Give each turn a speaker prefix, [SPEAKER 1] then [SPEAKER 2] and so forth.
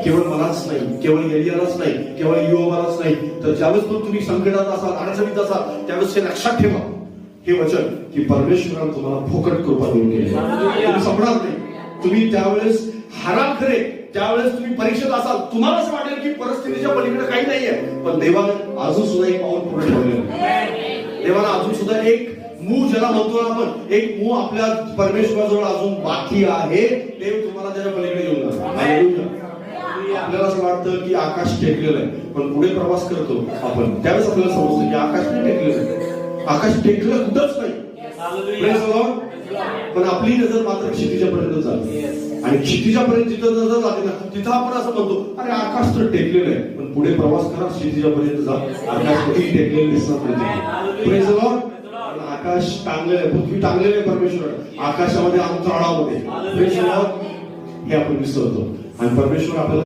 [SPEAKER 1] केवळ मलाच नाही, केवळ एलियालाच नाही, केवळ योबालाच नाही, तर ज्यावेळेस पण तुम्ही संकटात असाल, अडचणीत असाल, त्यावेळेस हे लक्षात ठेवा, हे वचन की परमेश्वराने तुम्हाला फुकट कृपा देऊन गेली. तुम्ही संपणार नाही. तुम्ही त्यावेळेस हाराल खरे, त्यावेळेस तुम्ही परीक्षेत असाल, तुम्हाला असं वाटेल की परिस्थितीच्या पलीकडे काही नाहीये, पण देवाने अजून सुद्धा एक पाऊल पुढे ठेवलेलं. देवाला अजून सुद्धा एक मूळ, ज्याला म्हणतो आपण, एक मूळ आपल्या परमेश्वराजवळ अजून बाकी आहे. देव तुम्हाला त्याच्या पलीकडे घेऊन जातो. आपल्याला असं वाटतं की आकाश टेकलेलं आहे, पण पुढे प्रवास करतो आपण, त्यावेळेस आपल्याला समजतं की आकाश नाही टेकलेलं आहे. आकाश टेकलं कुठंच नाही, पण आपली नजर मात्र क्षितिजा पर्यंत जाते. आणि क्षितिजा पर्यंत जिथं नजर जाते ना, तिथं आपण असं म्हणतो, अरे आकाश तर टेकलेलं आहे, पण पुढे प्रवास करा, क्षितिजा पर्यंत जा, आकाश कधी टेकलेलं दिसणार नाही. आकाश टांगलेलं आहे, पृथ्वी टांगलेलं आहे परमेश्वर आकाशामध्ये, अंतराळामध्ये. हे आपण विसरतो आणि परमेश्वर आपल्याला